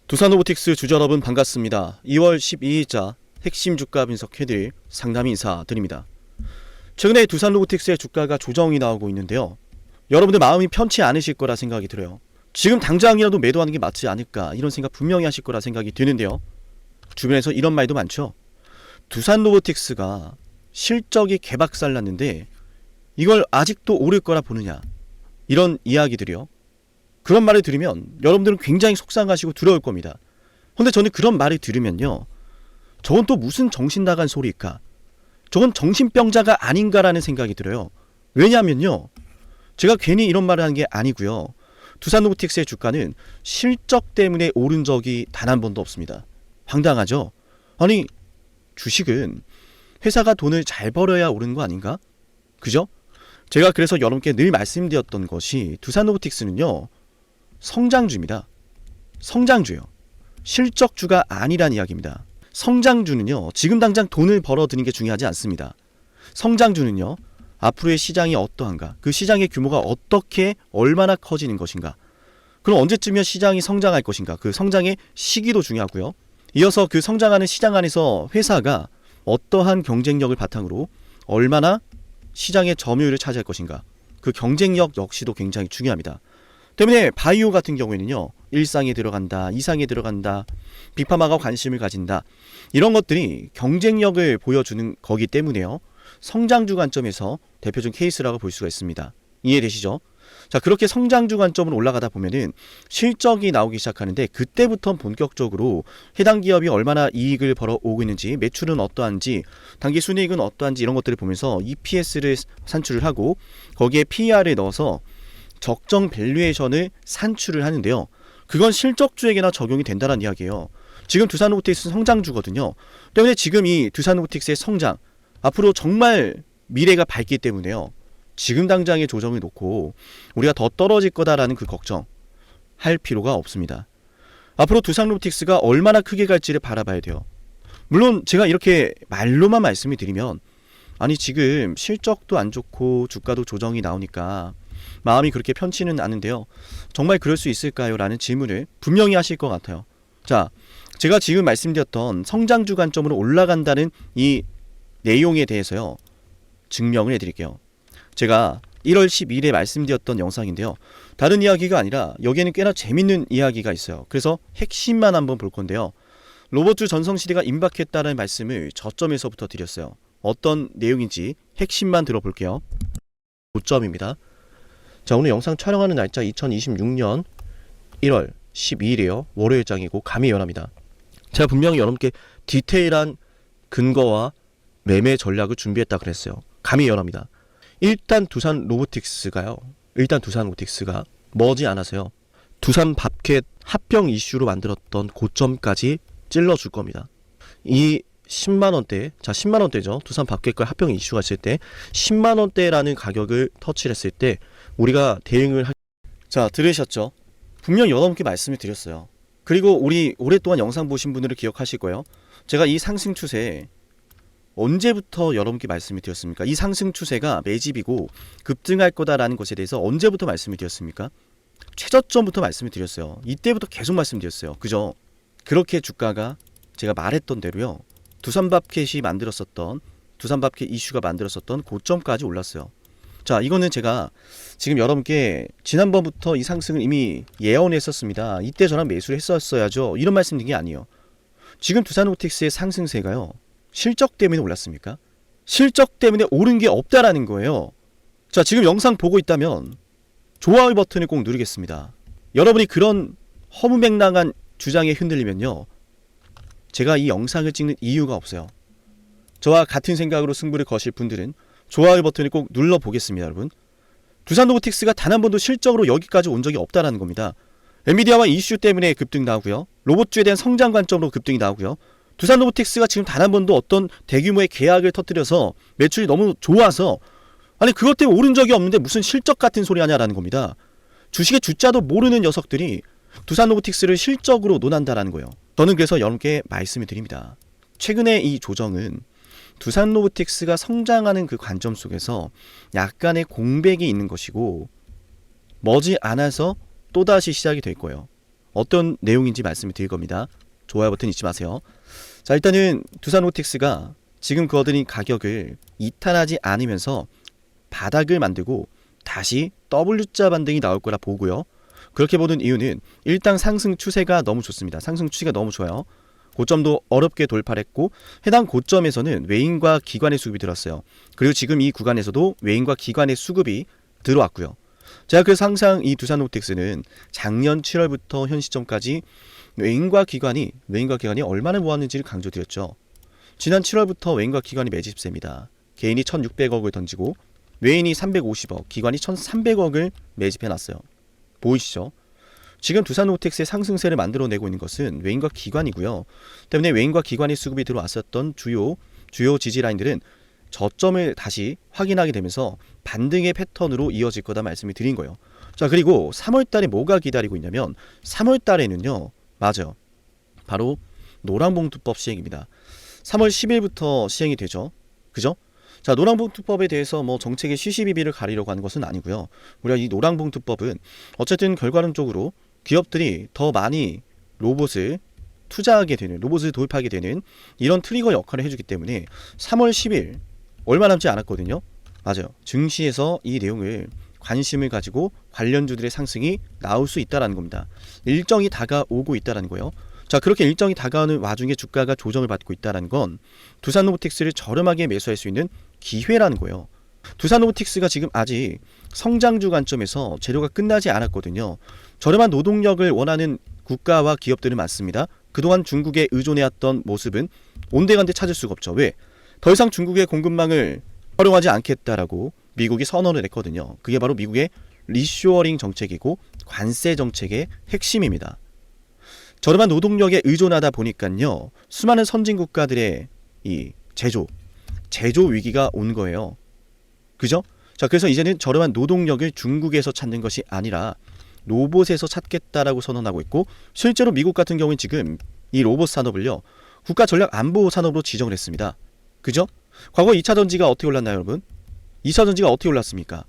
두산로보틱스 주주 여러분 반갑습니다. 2월 12일자 핵심 주가 분석해드릴 상담 인사드립니다. 최근에 두산로보틱스의 주가가 조정이 나오고 있는데요. 여러분들 마음이 편치 않으실 거라 생각이 들어요. 지금 당장이라도 매도하는 게 맞지 않을까 이런 생각 분명히 하실 거라 생각이 드는데요. 주변에서 이런 말도 많죠. 두산로보틱스가 실적이 개박살 났는데 이걸 아직도 오를 거라 보느냐, 이런 이야기들이요. 그런 말을 들으면 여러분들은 굉장히 속상하시고 두려울 겁니다. 근데 저는 그런 말을 들으면요, 저건 또 무슨 정신 나간 소리일까? 저건 정신병자가 아닌가라는 생각이 들어요. 왜냐하면요, 제가 괜히 이런 말을 하는 게 아니고요. 두산로보틱스의 주가는 실적 때문에 오른 적이 단 한 번도 없습니다. 황당하죠? 아니, 주식은 회사가 돈을 잘 벌어야 오르는 거 아닌가? 그죠? 제가 그래서 여러분께 늘 말씀드렸던 것이 두산로보틱스는요, 성장주입니다. 성장주요. 실적주가 아니란 이야기입니다. 성장주는요, 지금 당장 돈을 벌어들이는 게 중요하지 않습니다. 성장주는요, 앞으로의 시장이 어떠한가, 그 시장의 규모가 어떻게 얼마나 커지는 것인가, 그럼 언제쯤이면 시장이 성장할 것인가, 그 성장의 시기도 중요하고요. 이어서 그 성장하는 시장 안에서 회사가 어떠한 경쟁력을 바탕으로 얼마나 시장의 점유율을 차지할 것인가, 그 경쟁력 역시도 굉장히 중요합니다. 때문에 바이오 같은 경우에는요, 1상에 들어간다, 2상에 들어간다, 빅파마가 관심을 가진다, 이런 것들이 경쟁력을 보여주는 거기 때문에요, 성장주 관점에서 대표적 케이스라고 볼 수가 있습니다. 이해되시죠? 자, 그렇게 성장주 관점으로 올라가다 보면은 실적이 나오기 시작하는데, 그때부터 본격적으로 해당 기업이 얼마나 이익을 벌어오고 있는지, 매출은 어떠한지, 단기 순이익은 어떠한지, 이런 것들을 보면서 EPS를 산출을 하고 거기에 PER을 넣어서 적정 밸류에이션을 산출을 하는데요. 그건 실적주에게나 적용이 된다는 이야기예요. 지금 두산로보틱스 성장주거든요. 때문에 지금 이 두산로보틱스의 성장, 앞으로 정말 미래가 밝기 때문에요, 지금 당장의 조정을 놓고 우리가 더 떨어질 거다라는 그 걱정 할 필요가 없습니다. 앞으로 두산로보틱스가 얼마나 크게 갈지를 바라봐야 돼요. 물론 제가 이렇게 말로만 말씀을 드리면, 아니 지금 실적도 안 좋고 주가도 조정이 나오니까 마음이 그렇게 편치는 않은데요, 정말 그럴 수 있을까요? 라는 질문을 분명히 하실 것 같아요. 자, 제가 지금 말씀드렸던 성장주 관점으로 올라간다는 이 내용에 대해서요, 증명을 해드릴게요. 제가 1월 12일에 말씀드렸던 영상인데요, 다른 이야기가 아니라 여기에는 꽤나 재밌는 이야기가 있어요. 그래서 핵심만 한번 볼 건데요, 로봇주 전성시대가 임박했다는 말씀을 저점에서부터 드렸어요. 어떤 내용인지 핵심만 들어볼게요. 고점입니다. 자, 오늘 영상 촬영하는 날짜 2026년 1월 12일이에요. 월요일장이고 감이 연합니다. 제가 분명히 여러분께 디테일한 근거와 매매 전략을 준비했다 그랬어요. 감이 연합니다. 일단 두산로보틱스가 머지않아서요, 두산 밥캣 합병 이슈로 만들었던 고점까지 찔러줄 겁니다. 이 10만원대, 자 10만원대죠. 두산 밥캣과 합병 이슈가 있을 때 10만원대라는 가격을 터치를 했을 때 우리가 대응을 자, 들으셨죠? 분명 여러분께 말씀을 드렸어요. 그리고 우리 오랫동안 영상 보신 분들은 기억하실 거예요. 제가 이 상승 추세 언제부터 여러분께 말씀을 드렸습니까? 이 상승 추세가 매집이고 급등할 거다라는 것에 대해서 언제부터 말씀을 드렸습니까? 최저점부터 말씀을 드렸어요. 이때부터 계속 말씀드렸어요. 그죠? 그렇게 주가가 제가 말했던 대로요, 두산밥캣이 만들었었던, 두산밥캣 이슈가 만들었었던 고점까지 올랐어요. 자, 이거는 제가 지금 여러분께 지난번부터 이 상승을 이미 예언했었습니다. 이때 저랑 매수를 했었어야죠, 이런 말씀 드린 게 아니에요. 지금 두산로보틱스의 상승세가요, 실적 때문에 올랐습니까? 실적 때문에 오른 게 없다라는 거예요. 자, 지금 영상 보고 있다면 좋아요 버튼을 꼭 누르겠습니다. 여러분이 그런 허무맹랑한 주장에 흔들리면요, 제가 이 영상을 찍는 이유가 없어요. 저와 같은 생각으로 승부를 거실 분들은 좋아요 버튼을 꼭 눌러보겠습니다. 여러분, 두산로보틱스가 단 한 번도 실적으로 여기까지 온 적이 없다라는 겁니다. 엔비디아와 이슈 때문에 급등 나오고요, 로봇주에 대한 성장 관점으로 급등이 나오고요, 두산로보틱스가 지금 단 한 번도 어떤 대규모의 계약을 터뜨려서 매출이 너무 좋아서, 아니 그것 때문에 오른 적이 없는데 무슨 실적 같은 소리 하냐라는 겁니다. 주식의 주자도 모르는 녀석들이 두산로보틱스를 실적으로 논한다라는 거예요. 저는 그래서 여러분께 말씀을 드립니다. 최근에 이 조정은 두산로보틱스가 성장하는 그 관점 속에서 약간의 공백이 있는 것이고, 머지않아서 또다시 시작이 될 거예요. 어떤 내용인지 말씀을 드릴 겁니다. 좋아요 버튼 잊지 마세요. 자, 일단은 두산로보틱스가 지금 거둔 가격을 이탈하지 않으면서 바닥을 만들고 다시 W자 반등이 나올 거라 보고요. 그렇게 보는 이유는 일단 상승 추세가 너무 좋습니다. 상승 추세가 너무 좋아요. 고점도 어렵게 돌파를 했고 해당 고점에서는 외인과 기관의 수급이 들었어요. 그리고 지금 이 구간에서도 외인과 기관의 수급이 들어왔고요. 제가 그래서 항상 이 두산로보틱스는 작년 7월부터 현 시점까지 외인과 기관이 얼마나 모았는지를 강조드렸죠. 지난 7월부터 외인과 기관이 매집세입니다. 개인이 1,600억을 던지고 외인이 350억, 기관이 1,300억을 매집해놨어요. 보이시죠? 지금 두산로보틱스의 상승세를 만들어내고 있는 것은 외인과 기관이고요. 때문에 외인과 기관의 수급이 들어왔었던 주요 지지 라인들은 저점을 다시 확인하게 되면서 반등의 패턴으로 이어질 거다 말씀을 드린 거예요. 자, 그리고 3월달에 뭐가 기다리고 있냐면 3월달에는요, 맞아요, 바로 노란봉투법 시행입니다. 3월 10일부터 시행이 되죠. 그죠? 자, 노란봉투법에 대해서 뭐 정책의 시시비비를 가리려고 하는 것은 아니고요. 우리가 이 노란봉투법은 어쨌든 결과론적으로 기업들이 더 많이 로봇을 투자하게 되는, 로봇을 도입하게 되는 이런 트리거 역할을 해주기 때문에 3월 10일 얼마 남지 않았거든요. 맞아요. 증시에서 이 내용을 관심을 가지고 관련주들의 상승이 나올 수 있다는 겁니다. 일정이 다가오고 있다는 거예요. 자, 그렇게 일정이 다가오는 와중에 주가가 조정을 받고 있다는 건 두산로보틱스를 저렴하게 매수할 수 있는 기회라는 거예요. 두산로보틱스가 지금 아직 성장주 관점에서 재료가 끝나지 않았거든요. 저렴한 노동력을 원하는 국가와 기업들은 많습니다. 그동안 중국에 의존해왔던 모습은 온데간데 찾을 수가 없죠. 왜? 더 이상 중국의 공급망을 활용하지 않겠다라고 미국이 선언을 했거든요. 그게 바로 미국의 리쇼어링 정책이고 관세 정책의 핵심입니다. 저렴한 노동력에 의존하다 보니까요, 수많은 선진 국가들의 이 제조 위기가 온 거예요. 그죠? 자, 그래서 이제는 저렴한 노동력을 중국에서 찾는 것이 아니라 로봇에서 찾겠다라고 선언하고 있고, 실제로 미국 같은 경우는 지금 이 로봇 산업을요, 국가 전략 안보 산업으로 지정을 했습니다. 그죠? 과거 2차 전지가 어떻게 올랐나요, 여러분? 2차 전지가 어떻게 올랐습니까?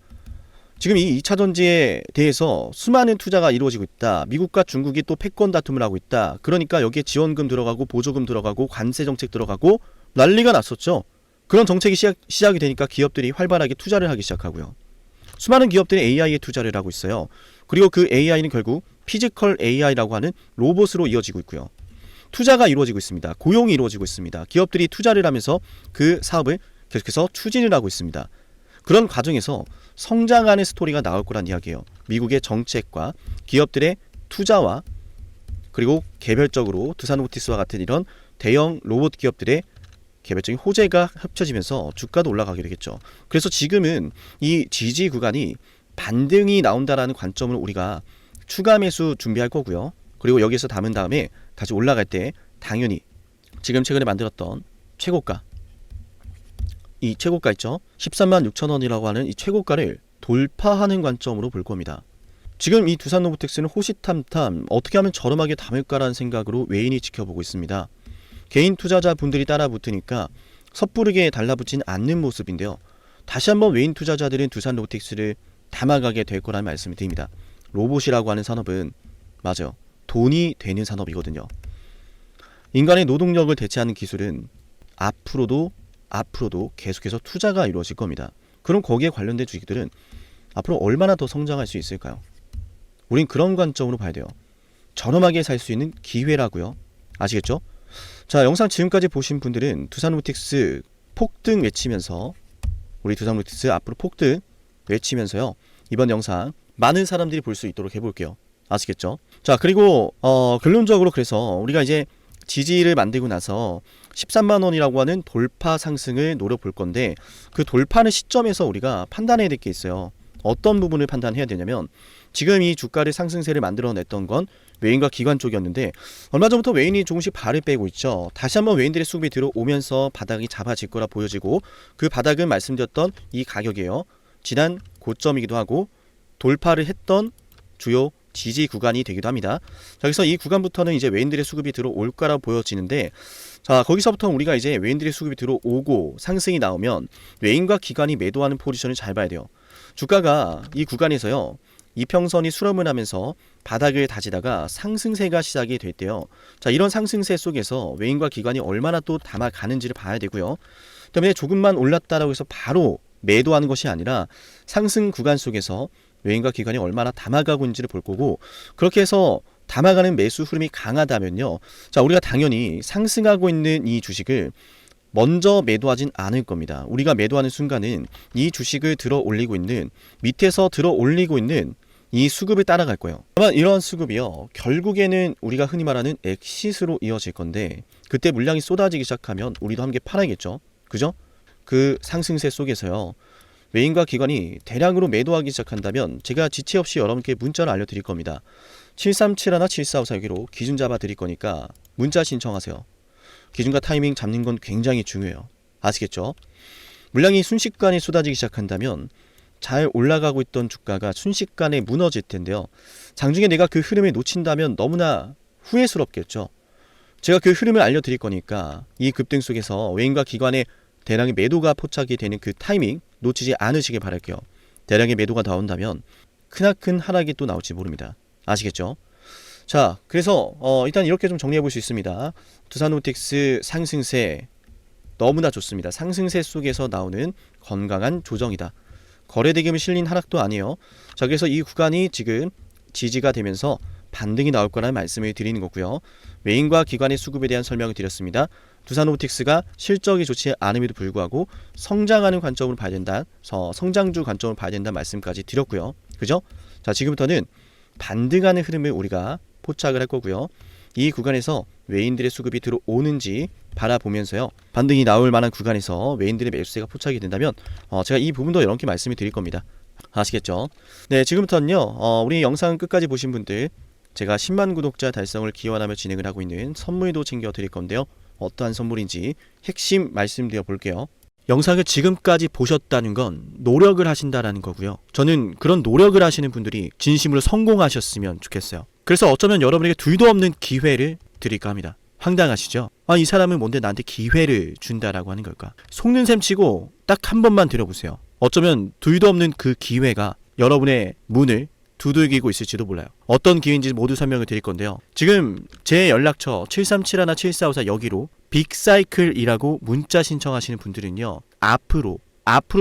지금 이 2차 전지에 대해서 수많은 투자가 이루어지고 있다. 미국과 중국이 또 패권 다툼을 하고 있다. 그러니까 여기에 지원금 들어가고 보조금 들어가고 관세 정책 들어가고 난리가 났었죠. 그런 정책이 시작이 되니까 기업들이 활발하게 투자를 하기 시작하고요. 수많은 기업들이 AI에 투자를 하고 있어요. 그리고 그 AI는 결국 피지컬 AI라고 하는 로봇으로 이어지고 있고요. 투자가 이루어지고 있습니다. 고용이 이루어지고 있습니다. 기업들이 투자를 하면서 그 사업을 계속해서 추진을 하고 있습니다. 그런 과정에서 성장하는 스토리가 나올 거란 이야기예요. 미국의 정책과 기업들의 투자와 그리고 개별적으로 두산로보틱스와 같은 이런 대형 로봇 기업들의 개별적인 호재가 합쳐지면서 주가도 올라가게 되겠죠. 그래서 지금은 이 지지 구간이 반등이 나온다라는 관점으로 우리가 추가 매수 준비할 거고요. 그리고 여기에서 담은 다음에 다시 올라갈 때 당연히 지금 최근에 만들었던 최고가, 이 최고가 있죠. 13만 6천 원이라고 하는 이 최고가를 돌파하는 관점으로 볼 겁니다. 지금 이 두산로보틱스는 호시탐탐 어떻게 하면 저렴하게 담을까라는 생각으로 외인이 지켜보고 있습니다. 개인 투자자 분들이 따라 붙으니까 섣부르게 달라붙진 않는 모습인데요. 다시 한번 외인 투자자들은 두산로보틱스를 담아가게 될 거라는 말씀을 드립니다. 로봇이라고 하는 산업은 맞아요, 돈이 되는 산업이거든요. 인간의 노동력을 대체하는 기술은 앞으로도 계속해서 투자가 이루어질 겁니다. 그럼 거기에 관련된 주식들은 앞으로 얼마나 더 성장할 수 있을까요? 우린 그런 관점으로 봐야 돼요. 저렴하게 살 수 있는 기회라고요. 아시겠죠? 자, 영상 지금까지 보신 분들은 두산로보틱스 폭등 외치면서, 우리 두산로보틱스 앞으로 폭등 외치면서요, 이번 영상 많은 사람들이 볼 수 있도록 해볼게요. 아시겠죠? 자, 그리고 결론적으로 그래서 우리가 이제 지지를 만들고 나서 13만 원이라고 하는 돌파 상승을 노려볼 건데, 그 돌파하는 시점에서 우리가 판단해야 될 게 있어요. 어떤 부분을 판단해야 되냐면, 지금 이 주가를 상승세를 만들어냈던 건 외인과 기관 쪽이었는데, 얼마 전부터 외인이 조금씩 발을 빼고 있죠. 다시 한번 외인들의 수급이 들어오면서 바닥이 잡아질 거라 보여지고, 그 바닥은 말씀드렸던 이 가격이에요. 지난 고점이기도 하고 돌파를 했던 주요 지지 구간이 되기도 합니다. 자, 그래서 이 구간부터는 이제 외인들의 수급이 들어올 거라 보여지는데, 자, 거기서부터 우리가 이제 외인들의 수급이 들어오고 상승이 나오면 외인과 기관이 매도하는 포지션을 잘 봐야 돼요. 주가가 이 구간에서요, 이평선이 수렴을 하면서 바닥을 다지다가 상승세가 시작이 됐대요. 자, 이런 상승세 속에서 외인과 기관이 얼마나 또 담아가는지를 봐야 되고요. 때문에 조금만 올랐다라고 해서 바로 매도하는 것이 아니라 상승 구간 속에서 외인과 기관이 얼마나 담아가고 있는지를 볼 거고, 그렇게 해서 담아가는 매수 흐름이 강하다면요, 자, 우리가 당연히 상승하고 있는 이 주식을 먼저 매도하진 않을 겁니다. 우리가 매도하는 순간은 이 주식을 들어 올리고 있는, 밑에서 들어 올리고 있는 이 수급을 따라갈 거예요. 아마 이런 수급이요, 결국에는 우리가 흔히 말하는 엑시스로 이어질 건데, 그때 물량이 쏟아지기 시작하면 우리도 함께 팔아야겠죠. 그죠? 그 상승세 속에서요, 외인과 기관이 대량으로 매도하기 시작한다면 제가 지체 없이 여러분께 문자를 알려드릴 겁니다. 7371나 7454 여기로 기준 잡아 드릴 거니까 문자 신청하세요. 기준과 타이밍 잡는 건 굉장히 중요해요. 아시겠죠? 물량이 순식간에 쏟아지기 시작한다면 잘 올라가고 있던 주가가 순식간에 무너질 텐데요. 장중에 내가 그 흐름을 놓친다면 너무나 후회스럽겠죠. 제가 그 흐름을 알려드릴 거니까 이 급등 속에서 외인과 기관의 대량의 매도가 포착이 되는 그 타이밍 놓치지 않으시길 바랄게요. 대량의 매도가 나온다면 크나큰 하락이 또 나올지 모릅니다. 아시겠죠? 자, 그래서 일단 이렇게 좀 정리해 볼 수 있습니다. 두산로보틱스 상승세 너무나 좋습니다. 상승세 속에서 나오는 건강한 조정이다. 거래대금이 실린 하락도 아니에요. 자, 그래서 이 구간이 지금 지지가 되면서 반등이 나올 거라는 말씀을 드리는 거고요. 외인과 기관의 수급에 대한 설명을 드렸습니다. 두산로보틱스가 실적이 좋지 않음에도 불구하고 성장하는 관점으로 봐야 된다. 성장주 관점으로 봐야 된다는 말씀까지 드렸고요. 그죠? 자, 지금부터는 반등하는 흐름을 우리가 포착을 할 거고요. 이 구간에서 외인들의 수급이 들어오는지 바라보면서요, 반등이 나올 만한 구간에서 외인들의 매수세가 포착이 된다면 제가 이 부분도 여러분께 말씀을 드릴 겁니다. 아시겠죠? 네, 지금부터는요, 우리 영상 끝까지 보신 분들 제가 10만 구독자 달성을 기원하며 진행을 하고 있는 선물도 챙겨 드릴 건데요. 어떠한 선물인지 핵심 말씀드려 볼게요. 영상을 지금까지 보셨다는 건 노력을 하신다라는 거고요. 저는 그런 노력을 하시는 분들이 진심으로 성공하셨으면 좋겠어요. 그래서 어쩌면 여러분에게 둘도 없는 기회를 드릴까 합니다. 황당하시죠? 이 사람은 뭔데 나한테 기회를 준다라고 하는 걸까? 속는 셈 치고 딱 한 번만 들어보세요. 어쩌면 둘도 없는 그 기회가 여러분의 문을 두들기고 있을지도 몰라요. 어떤 기회인지 모두 설명을 드릴 건데요. 지금 제 연락처 7371나 7454 여기로 빅사이클이라고 문자 신청하시는 분들은요, 앞으로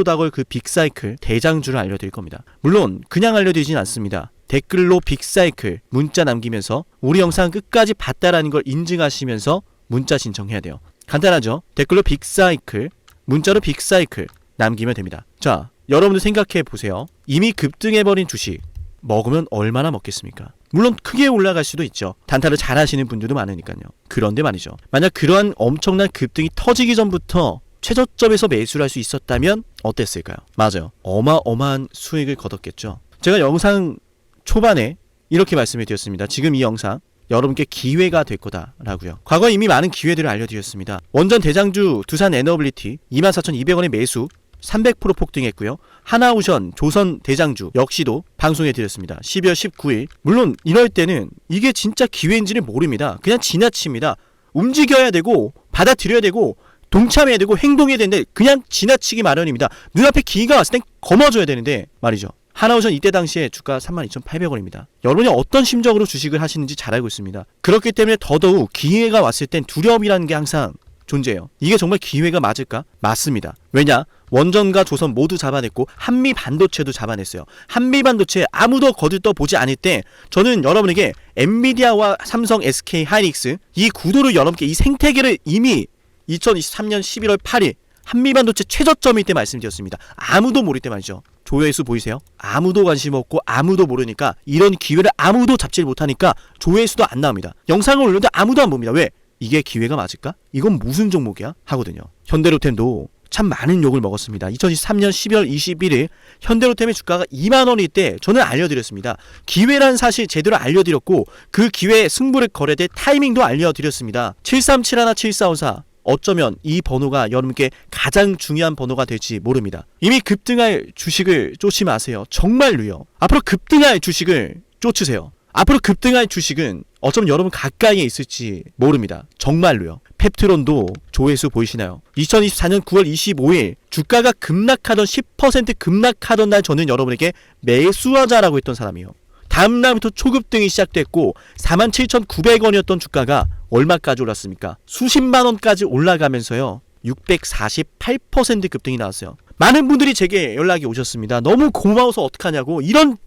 다가올 그 빅사이클 대장주를 알려드릴 겁니다. 물론 그냥 알려드리진 않습니다. 댓글로 빅사이클 문자 남기면서 우리 영상 끝까지 봤다라는 걸 인증하시면서 문자 신청해야 돼요. 간단하죠? 댓글로 빅사이클, 문자로 빅사이클 남기면 됩니다. 자, 여러분들 생각해 보세요. 이미 급등해버린 주식 먹으면 얼마나 먹겠습니까? 물론 크게 올라갈 수도 있죠. 단타를 잘 하시는 분들도 많으니까요. 그런데 말이죠, 만약 그러한 엄청난 급등이 터지기 전부터 최저점에서 매수를 할 수 있었다면 어땠을까요? 맞아요. 어마어마한 수익을 거뒀겠죠. 제가 영상 초반에 이렇게 말씀을 드렸습니다. 지금 이 영상 여러분께 기회가 될 거다라고요. 과거에 이미 많은 기회들을 알려드렸습니다. 원전 대장주 두산 에너빌리티 24,200원의 매수 300% 폭등했고요. 하나오션 조선 대장주 역시도 방송해 드렸습니다. 12월 19일. 물론 이럴 때는 이게 진짜 기회인지를 모릅니다. 그냥 지나칩니다. 움직여야 되고 받아들여야 되고 동참해야 되고 행동해야 되는데 그냥 지나치기 마련입니다. 눈앞에 기회가 왔을 땐 거머줘야 되는데 말이죠. 하나오션 이때 당시에 주가 32,800원입니다. 여러분이 어떤 심정으로 주식을 하시는지 잘 알고 있습니다. 그렇기 때문에 더더욱 기회가 왔을 땐 두려움이라는 게 항상 존재해요. 이게 정말 기회가 맞을까? 맞습니다. 왜냐? 원전과 조선 모두 잡아냈고 한미 반도체도 잡아냈어요. 한미 반도체 아무도 거들떠 보지 않을 때 저는 여러분에게 엔비디아와 삼성, SK 하이닉스 이 구도를 여러분께 이 생태계를 이미 2023년 11월 8일 한미 반도체 최저점일 때 말씀드렸습니다. 아무도 모를 때 말이죠. 조회수 보이세요? 아무도 관심 없고 아무도 모르니까 이런 기회를 아무도 잡지 못하니까 조회수도 안 나옵니다. 영상을 올렸는데 아무도 안 봅니다. 왜? 이게 기회가 맞을까? 이건 무슨 종목이야? 하거든요. 현대로템도 참 많은 욕을 먹었습니다. 2023년 12월 21일 현대로템의 주가가 2만원일 때 저는 알려드렸습니다. 기회란 사실 제대로 알려드렸고 그 기회에 승부를 걸어야 될 타이밍도 알려드렸습니다. 7371나 7454 어쩌면 이 번호가 여러분께 가장 중요한 번호가 될지 모릅니다. 이미 급등할 주식을 쫓지 마세요. 정말로요. 앞으로 급등할 주식을 쫓으세요. 앞으로 급등할 주식은 어쩌면 여러분 가까이에 있을지 모릅니다. 정말로요. 펩트론도 조회수 보이시나요? 2024년 9월 25일 주가가 급락하던 10% 급락하던 날 저는 여러분에게 매수하자라고 했던 사람이에요. 다음 날부터 초급등이 시작됐고 47,900원이었던 주가가 얼마까지 올랐습니까? 수십만 원까지 올라가면서요. 648% 급등이 나왔어요. 많은 분들이 제게 연락이 오셨습니다. 너무 고마워서 어떡하냐고, 이런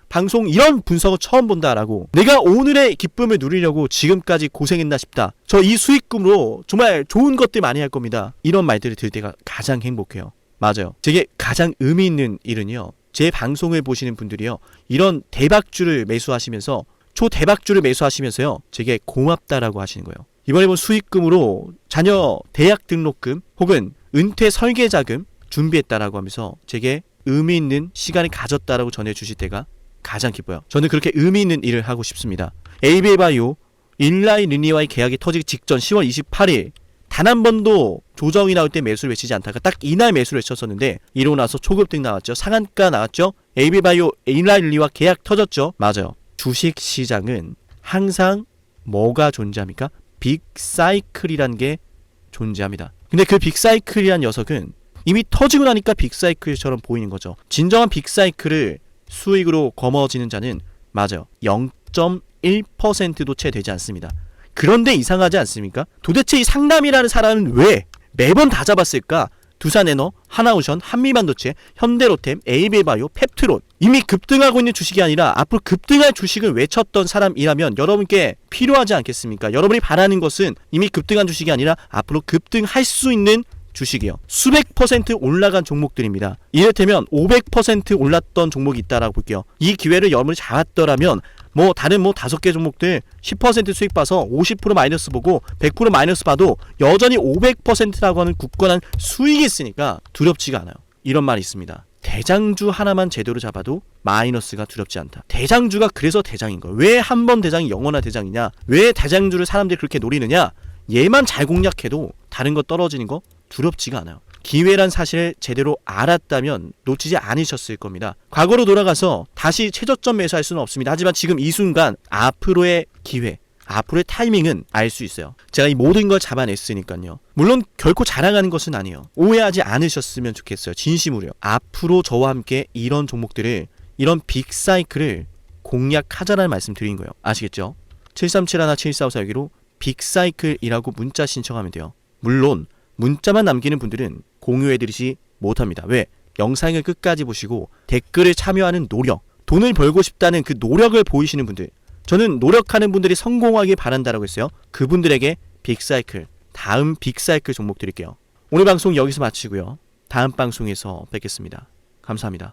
방송, 이런 분석을 처음 본다라고, 내가 오늘의 기쁨을 누리려고 지금까지 고생했나 싶다, 저 이 수익금으로 정말 좋은 것들 많이 할 겁니다, 이런 말들을 들을 때가 가장 행복해요. 맞아요. 제게 가장 의미 있는 일은요, 제 방송을 보시는 분들이요, 이런 대박주를 매수하시면서, 초대박주를 매수하시면서요, 제게 고맙다라고 하시는 거예요. 이번에 본 수익금으로 자녀 대학 등록금 혹은 은퇴 설계자금 준비했다라고 하면서 제게 의미 있는 시간을 가졌다라고 전해주실 때가 가장 기뻐요. 저는 그렇게 의미 있는 일을 하고 싶습니다. 에이비바이오 일라이 리니와의 계약이 터지기 직전 10월 28일 단 한 번도 조정이 나올 때 매수를 외치지 않다가 딱 이날 매수를 외쳤었는데, 이러고 나서 초급등 나왔죠. 상한가 나왔죠. 에이비바이오 일라이 리니와 계약 터졌죠. 맞아요. 주식시장은 항상 뭐가 존재합니까? 빅사이클이란 게 존재합니다. 근데 그 빅사이클이란 녀석은 이미 터지고 나니까 빅사이클처럼 보이는 거죠. 진정한 빅사이클을 수익으로 거머쥐는 자는 맞아요, 0.1%도 채 되지 않습니다. 그런데 이상하지 않습니까? 도대체 이 상남이라는 사람은 왜 매번 다 잡았을까? 두산에너, 하나오션, 한미반도체, 현대로템, 에이비바이오, 펩트론, 이미 급등하고 있는 주식이 아니라 앞으로 급등할 주식을 외쳤던 사람이라면 여러분께 필요하지 않겠습니까? 여러분이 바라는 것은 이미 급등한 주식이 아니라 앞으로 급등할 수 있는 주식이요. 수백 퍼센트 올라간 종목들입니다. 이를테면 500% 올랐던 종목이 있다라고 볼게요. 이 기회를 여러분이 잡았더라면 다른 5개 종목들 10% 수익 봐서 50% 마이너스 보고 100% 마이너스 봐도 여전히 500%라고 하는 굳건한 수익이 있으니까 두렵지가 않아요. 이런 말이 있습니다. 대장주 하나만 제대로 잡아도 마이너스가 두렵지 않다. 대장주가 그래서 대장인 거예요. 왜 한 번 대장이 영원한 대장이냐? 왜 대장주를 사람들이 그렇게 노리느냐? 얘만 잘 공략해도 다른 거 떨어지는 거 두렵지가 않아요. 기회란 사실을 제대로 알았다면 놓치지 않으셨을 겁니다. 과거로 돌아가서 다시 최저점 매수할 수는 없습니다. 하지만 지금 이 순간 앞으로의 기회, 앞으로의 타이밍은 알 수 있어요. 제가 이 모든 걸 잡아냈으니까요. 물론 결코 자랑하는 것은 아니에요. 오해하지 않으셨으면 좋겠어요. 진심으로요. 앞으로 저와 함께 이런 종목들을, 이런 빅사이클을 공략하자라는 말씀 드린 거예요. 아시겠죠? 737-17454 여기로 빅사이클이라고 문자 신청하면 돼요. 물론 문자만 남기는 분들은 공유해드리지 못합니다. 왜? 영상을 끝까지 보시고 댓글을 참여하는 노력, 돈을 벌고 싶다는 그 노력을 보이시는 분들, 저는 노력하는 분들이 성공하길 바란다라고 했어요. 그분들에게 빅사이클, 다음 빅사이클 종목 드릴게요. 오늘 방송 여기서 마치고요. 다음 방송에서 뵙겠습니다. 감사합니다.